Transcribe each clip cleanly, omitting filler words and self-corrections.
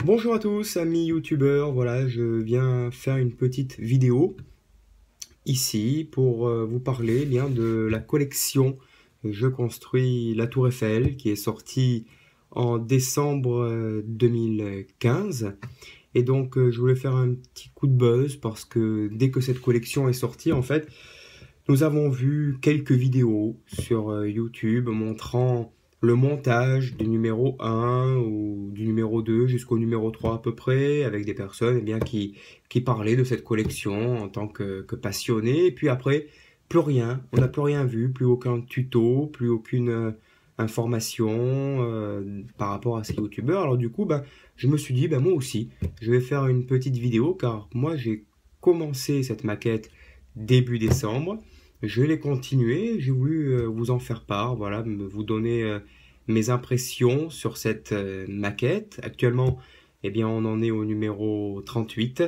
Bonjour à tous, amis youtubeurs. Voilà, je viens faire une petite vidéo ici pour vous parler bien de la collection Je construis la Tour Eiffel qui est sortie en décembre 2015. Et donc, je voulais faire un petit coup de buzz parce que dès que cette collection est sortie, en fait, nous avons vu quelques vidéos sur YouTube montrant le montage du numéro 1 ou du numéro 2 jusqu'au numéro 3 à peu près, avec des personnes bien, qui parlaient de cette collection en tant que passionnés. Et puis après, plus rien, on n'a plus rien vu, plus aucun tuto, plus aucune information par rapport à ces youtubeurs. Alors du coup, je me suis dit, moi aussi, je vais faire une petite vidéo car moi j'ai commencé cette maquette début décembre. Je l'ai continué, j'ai voulu vous en faire part, voilà, vous donner mes impressions sur cette maquette. Actuellement, eh bien, on en est au numéro 38,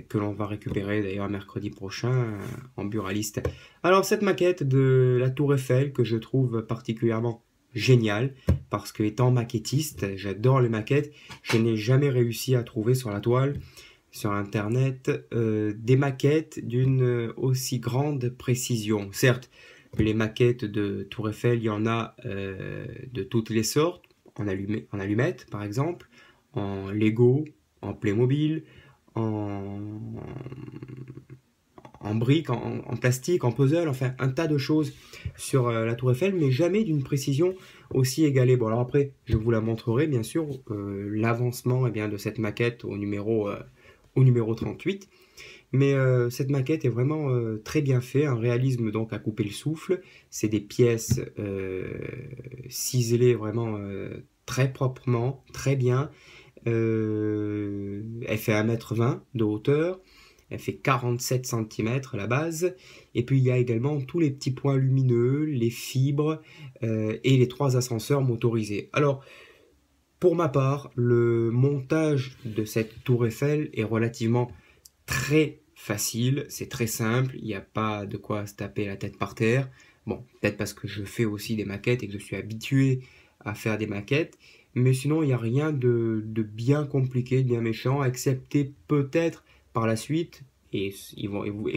que l'on va récupérer d'ailleurs mercredi prochain en buraliste. Alors, cette maquette de la Tour Eiffel que je trouve particulièrement géniale, parce que étant maquettiste, j'adore les maquettes, je n'ai jamais réussi à trouver sur la toile sur Internet des maquettes d'une aussi grande précision. Certes, les maquettes de Tour Eiffel, il y en a de toutes les sortes, en allumettes par exemple, en Lego, en Playmobil, en, en briques, en plastique, en puzzle, enfin un tas de choses sur la Tour Eiffel, mais jamais d'une précision aussi égalée. Bon, alors après, je vous la montrerai bien sûr, l'avancement de cette maquette au numéro 38. Mais cette maquette est vraiment très bien faite, un réalisme donc à couper le souffle. C'est des pièces ciselées vraiment très proprement, très bien. Elle fait 1,20 m de hauteur. Elle fait 47 cm à la base. Et puis il y a également tous les petits points lumineux, les fibres et les 3 ascenseurs motorisés. Alors, pour ma part, le montage de cette tour Eiffel est relativement très facile, c'est très simple, il n'y a pas de quoi se taper la tête par terre. Bon, peut-être parce que je fais aussi des maquettes et que je suis habitué à faire des maquettes, mais sinon il n'y a rien de bien compliqué, de bien méchant, excepté peut-être par la suite, et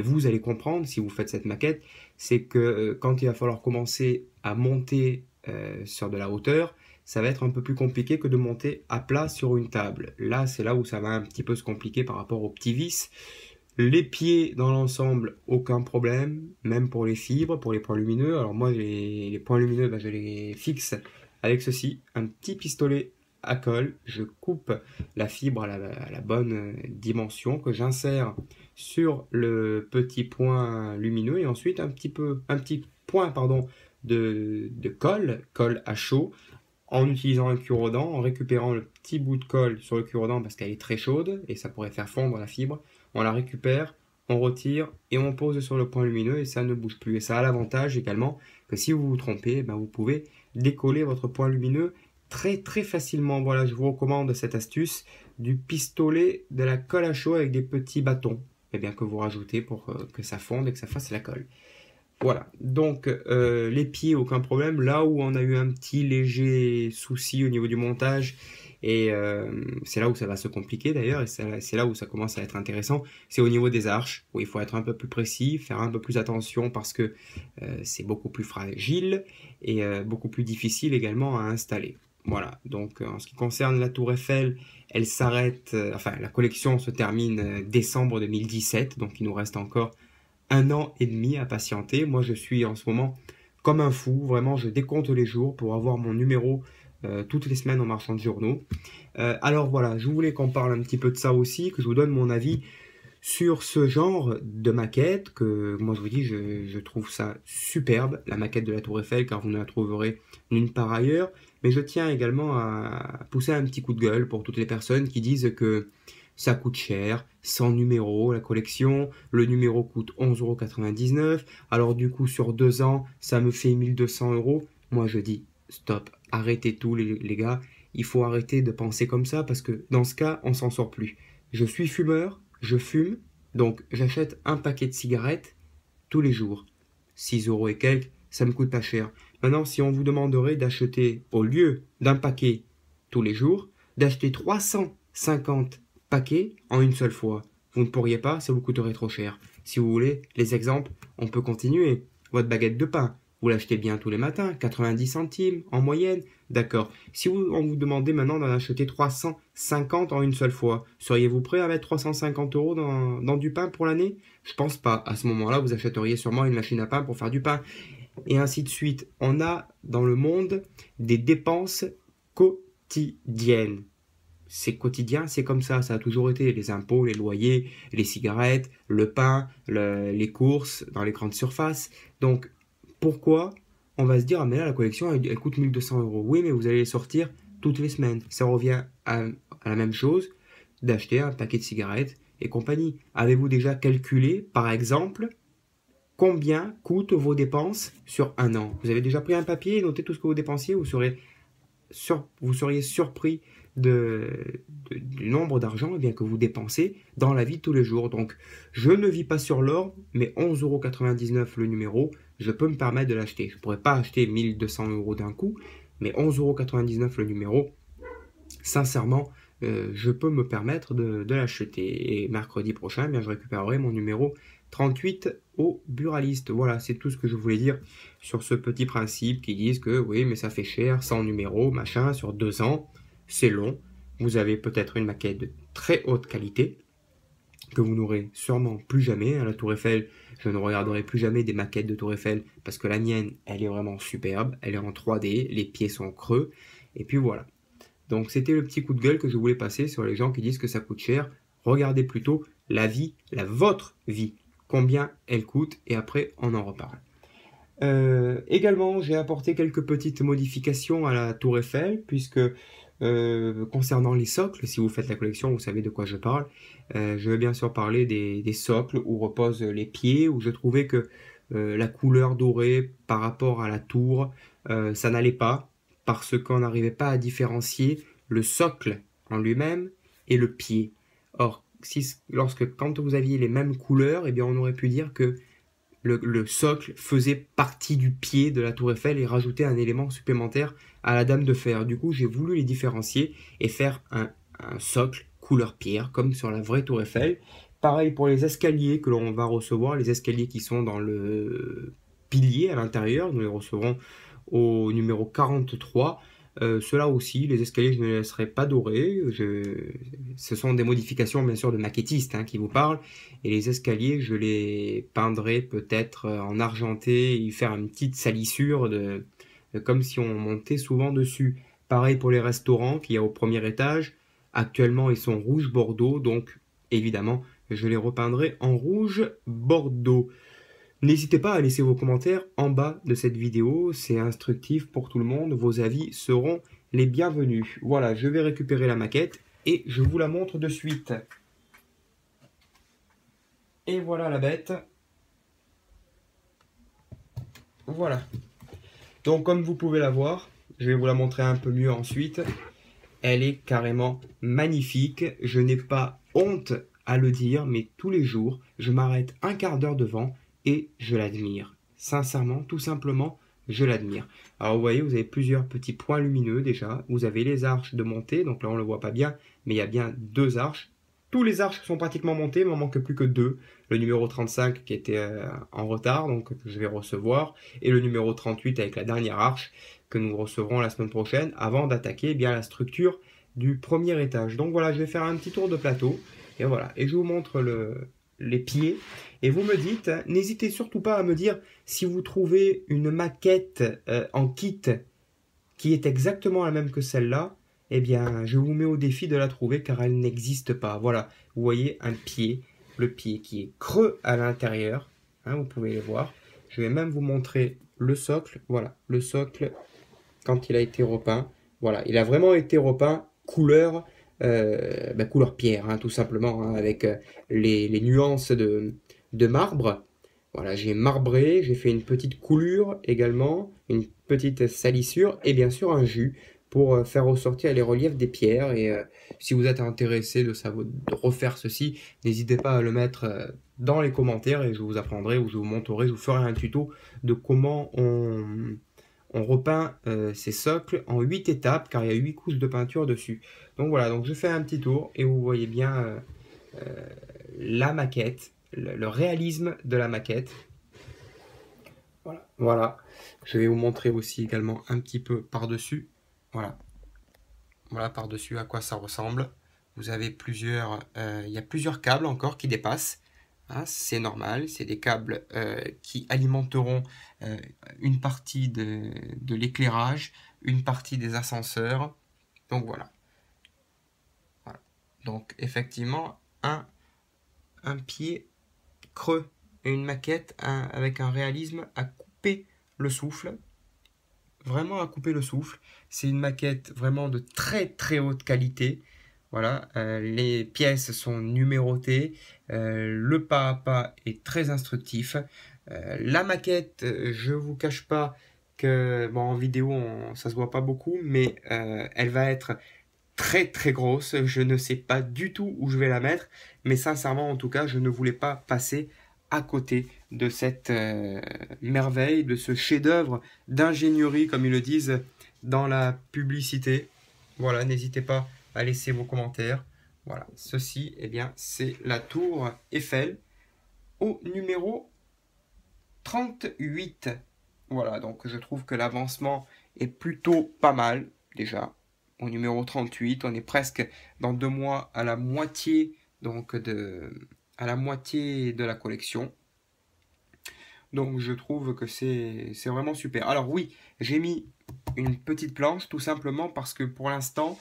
vous allez comprendre si vous faites cette maquette, c'est que quand il va falloir commencer à monter sur de la hauteur, ça va être un peu plus compliqué que de monter à plat sur une table. Là, c'est là où ça va un petit peu se compliquer par rapport aux petits vis. Les pieds dans l'ensemble, aucun problème, même pour les fibres, pour les points lumineux. Alors moi, les points lumineux, je les fixe avec ceci, un petit pistolet à colle. Je coupe la fibre à la bonne dimension que j'insère sur le petit point lumineux et ensuite un petit point de colle à chaud en utilisant un cure-dent, en récupérant le petit bout de colle sur le cure-dent parce qu'elle est très chaude et ça pourrait faire fondre la fibre. On la récupère, on retire et on pose sur le point lumineux et ça ne bouge plus. Et ça a l'avantage également que si vous vous trompez, vous pouvez décoller votre point lumineux très très facilement. Voilà, je vous recommande cette astuce du pistolet de la colle à chaud avec des petits bâtons que vous rajoutez pour que ça fonde et que ça fasse la colle. Voilà, donc les pieds, aucun problème. Là où on a eu un petit léger souci au niveau du montage, et c'est là où ça va se compliquer d'ailleurs, et c'est là où ça commence à être intéressant, c'est au niveau des arches, où il faut être un peu plus précis, faire un peu plus attention parce que c'est beaucoup plus fragile et beaucoup plus difficile également à installer. Voilà, donc en ce qui concerne la Tour Eiffel, elle s'arrête, enfin la collection se termine décembre 2017, donc il nous reste encore 1 an et demi à patienter. Moi, je suis en ce moment comme un fou. Vraiment, je décompte les jours pour avoir mon numéro toutes les semaines en marchand de journaux. Alors voilà, je voulais qu'on parle un petit peu de ça aussi, que je vous donne mon avis sur ce genre de maquette, que moi je vous dis, je trouve ça superbe, la maquette de la Tour Eiffel, car vous ne la trouverez nulle part ailleurs. Mais je tiens également à pousser un petit coup de gueule pour toutes les personnes qui disent que ça coûte cher, 100 numéros la collection, le numéro coûte 11,99 €, alors du coup sur 2 ans, ça me fait 1 200 €. Moi je dis, stop, arrêtez tout les gars, il faut arrêter de penser comme ça, parce que dans ce cas, on s'en sort plus. Je suis fumeur, je fume, donc j'achète un paquet de cigarettes tous les jours. 6 € et quelques, ça me coûte pas cher. Maintenant, si on vous demanderait d'acheter, au lieu d'un paquet tous les jours, d'acheter 350 paquets en une seule fois. Vous ne pourriez pas, ça vous coûterait trop cher. Si vous voulez les exemples, on peut continuer. Votre baguette de pain, vous l'achetez bien tous les matins, 90 centimes en moyenne. D'accord. Si on vous demandait maintenant d'en acheter 350 en une seule fois, seriez-vous prêt à mettre 350 euros dans du pain pour l'année? Je pense pas. À ce moment-là, vous achèteriez sûrement une machine à pain pour faire du pain. Et ainsi de suite. On a dans le monde des dépenses quotidiennes. C'est quotidien, c'est comme ça a toujours été. Les impôts, les loyers, les cigarettes, le pain, les courses dans les grandes surfaces. Donc, pourquoi on va se dire, ah mais là, la collection, elle coûte 1200 euros. Oui, mais vous allez les sortir toutes les semaines. Ça revient à la même chose d'acheter un paquet de cigarettes et compagnie. Avez-vous déjà calculé, par exemple, combien coûtent vos dépenses sur un an? Vous avez déjà pris un papier et noté tout ce que vous dépensiez? Vous seriez surpris du nombre d'argent que vous dépensez dans la vie de tous les jours. Donc, je ne vis pas sur l'or, mais 11,99 € le numéro, je peux me permettre de l'acheter. Je ne pourrais pas acheter 1200 euros d'un coup, mais 11,99 € le numéro, sincèrement, je peux me permettre de l'acheter. Et mercredi prochain, je récupérerai mon numéro 38 au buraliste. Voilà, c'est tout ce que je voulais dire sur ce petit principe qui disent que oui, mais ça fait cher, 100 numéros, machin, sur 2 ans, c'est long. Vous avez peut-être une maquette de très haute qualité que vous n'aurez sûrement plus jamais. À la Tour Eiffel, je ne regarderai plus jamais des maquettes de Tour Eiffel parce que la mienne, elle est vraiment superbe. Elle est en 3D, les pieds sont creux. Et puis voilà. Donc c'était le petit coup de gueule que je voulais passer sur les gens qui disent que ça coûte cher. Regardez plutôt la vie, votre vie, combien elle coûte, et après on en reparle. Également, j'ai apporté quelques petites modifications à la Tour Eiffel, puisque concernant les socles, si vous faites la collection, vous savez de quoi je parle. Je vais bien sûr parler des socles où reposent les pieds, où je trouvais que la couleur dorée par rapport à la tour, ça n'allait pas, parce qu'on n'arrivait pas à différencier le socle en lui-même et le pied. Or, quand vous aviez les mêmes couleurs, eh bien, on aurait pu dire que le socle faisait partie du pied de la Tour Eiffel et rajouter un élément supplémentaire à la Dame de Fer. Du coup, j'ai voulu les différencier et faire un socle couleur pierre, comme sur la vraie Tour Eiffel. Pareil pour les escaliers que l'on va recevoir, les escaliers qui sont dans le pilier à l'intérieur, nous les recevrons au numéro 43. Ceux-là aussi, les escaliers, je ne les laisserai pas dorés. Ce sont des modifications, bien sûr, de maquettistes qui vous parlent. Et les escaliers, je les peindrai peut-être en argenté et faire une petite salissure comme si on montait souvent dessus. Pareil pour les restaurants qu'il y a au premier étage. Actuellement, ils sont rouge bordeaux, donc évidemment, je les repeindrai en rouge bordeaux. N'hésitez pas à laisser vos commentaires en bas de cette vidéo, c'est instructif pour tout le monde, vos avis seront les bienvenus. Voilà, je vais récupérer la maquette et je vous la montre de suite. Et voilà la bête. Voilà. Donc comme vous pouvez la voir, je vais vous la montrer un peu mieux ensuite. Elle est carrément magnifique, je n'ai pas honte à le dire, mais tous les jours, je m'arrête un quart d'heure devant et je l'admire. Sincèrement, tout simplement, je l'admire. Alors vous voyez, vous avez plusieurs petits points lumineux déjà. Vous avez les arches de montée, donc là on ne le voit pas bien, mais il y a bien 2 arches. Tous les arches sont pratiquement montées, mais il n'en manque plus que 2. Le numéro 35 qui était en retard, donc que je vais recevoir, et le numéro 38 avec la dernière arche que nous recevrons la semaine prochaine, avant d'attaquer bien la structure du premier étage. Donc voilà, je vais faire un petit tour de plateau, et voilà, et je vous montre les pieds. Et vous me dites, n'hésitez surtout pas à me dire si vous trouvez une maquette en kit qui est exactement la même que celle-là, eh bien, je vous mets au défi de la trouver car elle n'existe pas. Voilà, vous voyez un pied, le pied qui est creux à l'intérieur, vous pouvez le voir. Je vais même vous montrer le socle, voilà, le socle quand il a été repeint. Voilà, il a vraiment été repeint couleur couleur pierre, tout simplement, avec les nuances de marbre. Voilà, j'ai marbré, j'ai fait une petite coulure également, une petite salissure et bien sûr un jus pour faire ressortir les reliefs des pierres. Et si vous êtes intéressé de refaire ceci, n'hésitez pas à le mettre dans les commentaires et je vous apprendrai ou je vous montrerai, je vous ferai un tuto de comment on repeint ces socles en 8 étapes car il y a 8 couches de peinture dessus. Donc voilà, donc je fais un petit tour et vous voyez bien la maquette, le réalisme de la maquette. Voilà, voilà. Je vais vous montrer aussi également un petit peu par-dessus. Voilà. Voilà par-dessus à quoi ça ressemble. Vous avez il y a plusieurs câbles encore qui dépassent. Hein, c'est normal, c'est des câbles qui alimenteront une partie de l'éclairage, une partie des ascenseurs. Donc voilà. Voilà. Donc effectivement, un pied creux et une maquette avec un réalisme à couper le souffle. Vraiment à couper le souffle. C'est une maquette vraiment de très très haute qualité. Voilà, les pièces sont numérotées, le pas à pas est très instructif. La maquette, je vous cache pas que, bon, en vidéo ça se voit pas beaucoup, mais elle va être très très grosse. Je ne sais pas du tout où je vais la mettre, mais sincèrement en tout cas, je ne voulais pas passer à côté de cette merveille, de ce chef-d'œuvre d'ingénierie, comme ils le disent dans la publicité. Voilà, n'hésitez pas à laisser vos commentaires. Voilà, ceci, eh bien, c'est la tour Eiffel au numéro 38. Voilà, donc je trouve que l'avancement est plutôt pas mal, déjà. Au numéro 38, on est presque dans 2 mois à la moitié, donc à la moitié de la collection. Donc je trouve que c'est vraiment super. Alors oui, j'ai mis une petite planche tout simplement parce que pour l'instant,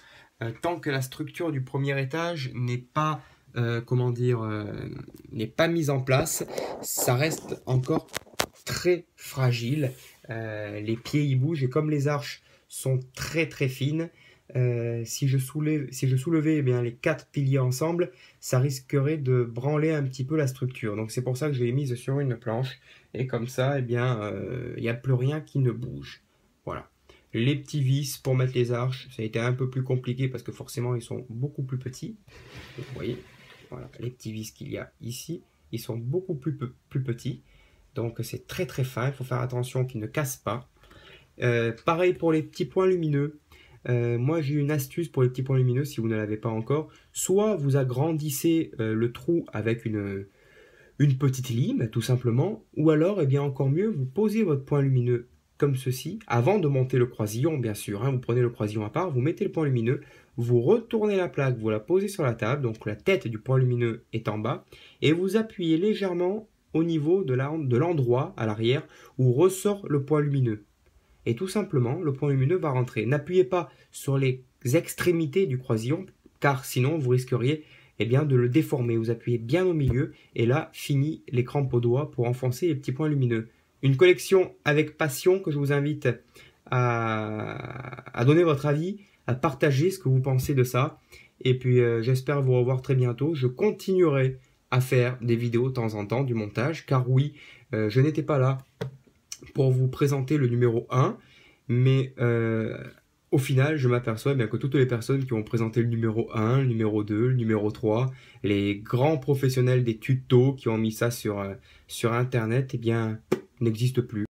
tant que la structure du premier étage n'est pas, comment dire, n'est pas mise en place, ça reste encore très fragile. Les pieds y bougent et comme les arches sont très très fines, si je soulevais eh bien, les 4 piliers ensemble, ça risquerait de branler un petit peu la structure. Donc c'est pour ça que je l'ai mise sur une planche. Et comme ça, eh bien, il n'y a plus rien qui ne bouge. Voilà. Les petits vis pour mettre les arches, ça a été un peu plus compliqué parce que forcément, ils sont beaucoup plus petits. Donc, vous voyez, voilà, les petits vis qu'il y a ici, ils sont beaucoup plus petits. Donc c'est très très fin, il faut faire attention qu'ils ne cassent pas. Pareil pour les petits points lumineux. Moi j'ai une astuce pour les petits points lumineux si vous ne l'avez pas encore. Soit vous agrandissez le trou avec une petite lime tout simplement, ou alors, et bien encore mieux, vous posez votre point lumineux comme ceci, avant de monter le croisillon bien sûr, hein, vous prenez le croisillon à part, vous mettez le point lumineux, vous retournez la plaque, vous la posez sur la table, donc la tête du point lumineux est en bas, et vous appuyez légèrement au niveau de l'endroit à l'arrière où ressort le point lumineux. Et tout simplement, le point lumineux va rentrer. N'appuyez pas sur les extrémités du croisillon, car sinon vous risqueriez eh bien, de le déformer. Vous appuyez bien au milieu, et là, fini les crampes aux doigts pour enfoncer les petits points lumineux. Une collection avec passion que je vous invite à donner votre avis, à partager ce que vous pensez de ça. Et puis, j'espère vous revoir très bientôt. Je continuerai à faire des vidéos de temps en temps, du montage, car oui, je n'étais pas là pour vous présenter le numéro 1, mais au final, je m'aperçois bien que toutes les personnes qui ont présenté le numéro 1, le numéro 2, le numéro 3, les grands professionnels des tutos qui ont mis ça sur Internet, eh bien, n'existent plus.